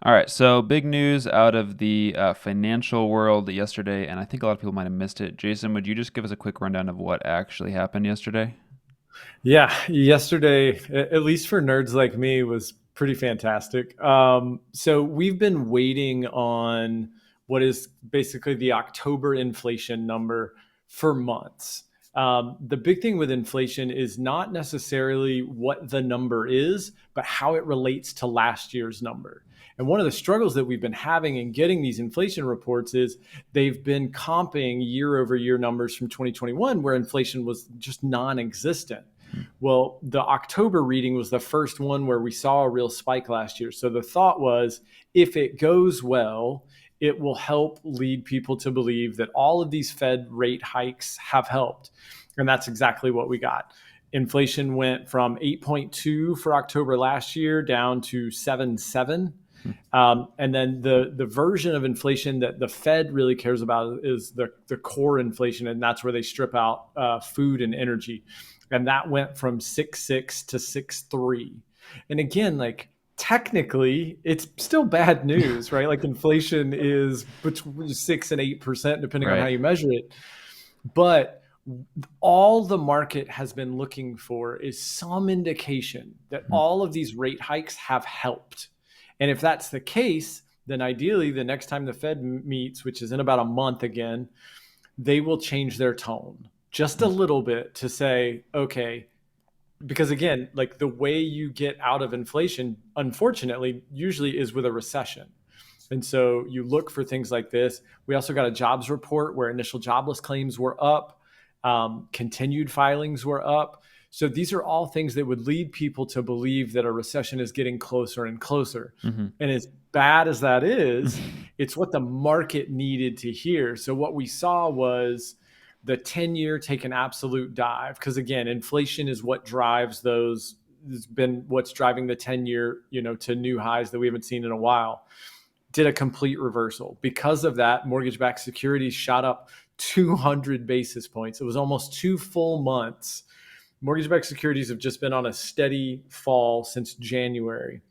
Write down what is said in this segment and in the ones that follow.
All right, so big news out of the financial world yesterday, and I think a lot of people might have missed it. Jason, would you just give us a quick rundown of what actually happened yesterday? Yeah, yesterday, at least for nerds like me, was pretty fantastic. So we've been waiting on what is basically the October inflation number for months. The big thing with inflation is not necessarily what the number is, but how it relates to last year's number. And one of the struggles that we've been having in getting these inflation reports is they've been comping year over year numbers from 2021 where inflation was just non existent. Well, the October reading was the first one where we saw a real spike last year. So the thought was if it goes well, it will help lead people to believe that all of these Fed rate hikes have helped. And that's exactly what we got. Inflation went from 8.2 for October last year down to 7.7. And then the version of inflation that the Fed really cares about is the core inflation, and that's where they strip out food and energy, and that went from 6.6 to 6.3. And again, like technically, it's still bad news, right? Like inflation is between 6 and 8%, depending on how Right. you measure it. But all the market has been looking for is some indication that Hmm. all of these rate hikes have helped. And if that's the case, then ideally, the next time the Fed meets, which is in about a month again, they will change their tone just a little bit to say, okay, because again, like the way you get out of inflation, unfortunately, usually is with a recession. And so you look for things like this. We also got a jobs report where initial jobless claims were up, continued filings were up. So these are all things that would lead people to believe that a recession is getting closer and closer. Hmm. And as bad as that is, it's what the market needed to hear. So what we saw was the 10-year take an absolute dive because again, inflation is what drives those. Has been what's driving the 10-year, to new highs that we haven't seen in a while. Did a complete reversal. Because of that, mortgage-backed securities shot up 200 basis points. It was almost 2 full months. Mortgage-backed securities have just been on a steady fall since January.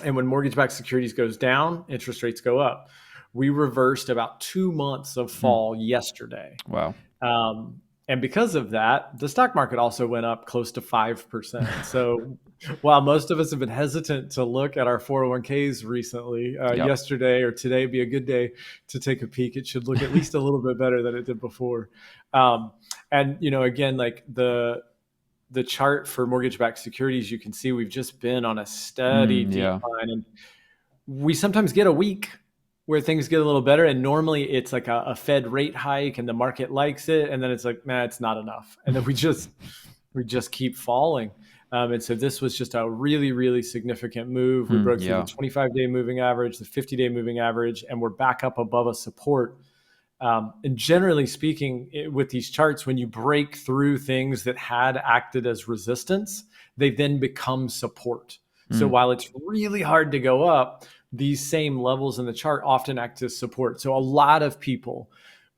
And when mortgage-backed securities goes down, interest rates go up. We reversed about 2 months of Hmm. fall yesterday. Wow. And because of that, the stock market also went up close to 5%. So while most of us have been hesitant to look at our 401ks recently, Yep. yesterday or today be a good day to take a peek. It should look at least a little bit better than it did before. Um, and, again, like the chart for mortgage-backed securities, you can see we've just been on a steady Yeah. decline. And we sometimes get a week where things get a little better. And normally it's like a Fed rate hike and the market likes it. And then it's like, nah, it's not enough. And then we just keep falling. And so this was just a really, really significant move. We broke through the Yeah. 25-day moving average, the 50-day moving average, and we're back up above a support. And generally speaking, with these charts, when you break through things that had acted as resistance, they then become support. So Hmm. while it's really hard to go up, these same levels in the chart often act as support. So a lot of people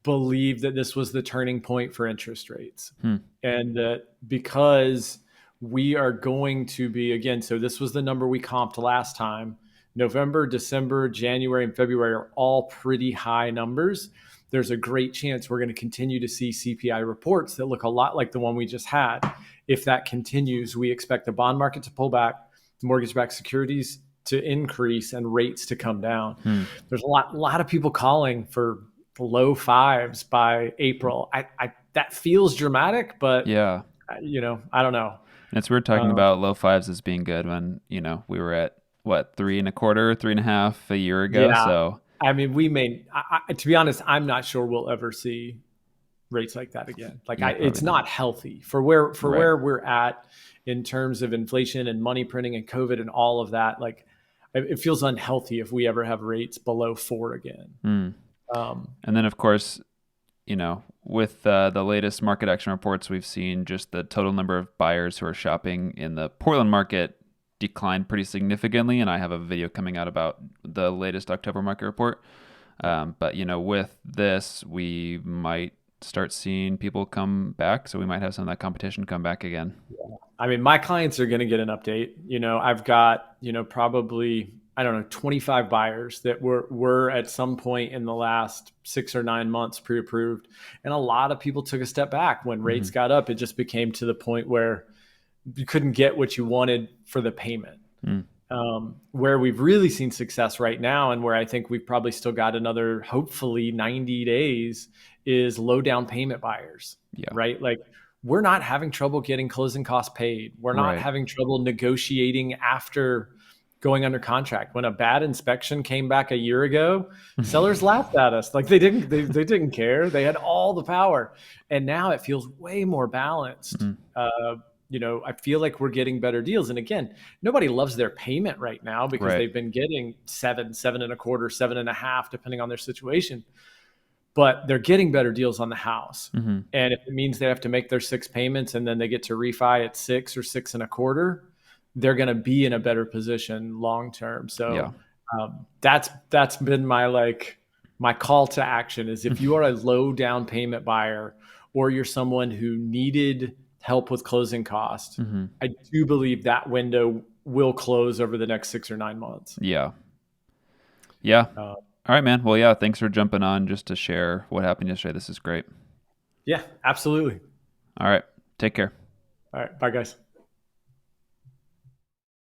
believe that this was the turning point for interest rates. Hmm. And that because we are going to be, again, so this was the number we comped last time. November, December, January, and February are all pretty high numbers. There's a great chance we're going to continue to see CPI reports that look a lot like the one we just had. If that continues, we expect the bond market to pull back, mortgage-backed securities to increase, and rates to come down. Hmm. There's a lot of people calling for low fives by April. That feels dramatic, but Yeah. I don't know. And it's weird talking Um, about low fives as being good when, we were at what, three and a quarter, three and a half a year ago. yeah, So I mean, we may. To be honest, I'm not sure we'll ever see rates like that again. Like, yeah, it's probably not. not healthy for where Right. we're at in terms of inflation and money printing and COVID and all of that. Like, it feels unhealthy if we ever have rates below 4 again. Hmm. Um, And then, of course, with the latest market action reports, we've seen just the total number of buyers who are shopping in the Portland market decline pretty significantly. And I have a video coming out about the latest October market report. But, with this, we might start seeing people come back. So we might have some of that competition come back again. I mean, my clients are going to get an update. I've got, probably I don't know, 25 buyers that were at some point in the last 6 or 9 months pre-approved. And a lot of people took a step back when Mm-hmm. rates got up. It just became to the point where you couldn't get what you wanted for the payment. Mm. Where we've really seen success right now, and where I think we've probably still got another, hopefully, 90 days, is low down payment buyers, Yeah. right? Like, we're not having trouble getting closing costs paid. We're not Right. having trouble negotiating after going under contract. When a bad inspection came back a year ago, sellers laughed at us. Like, they didn't care. They had all the power. And now it feels way more balanced. Mm. I feel like we're getting better deals. And again, nobody loves their payment right now because Right. they've been getting 7, 7.25, 7.5, depending on their situation. But they're getting better deals on the house. Mm-hmm. And if it means they have to make their 6 payments and then they get to refi at 6 or 6.25, they're going to be in a better position long term. Yeah. So that's been my call to action is, if you are a low down payment buyer, or you're someone who needed help with closing costs, Mm-hmm. I do believe that window will close over the next 6 or 9 months. Yeah. Yeah. Uh, All right, man. Well, yeah, thanks for jumping on just to share what happened yesterday. This is great. yeah, absolutely. All right. Take care. All right. Bye, guys.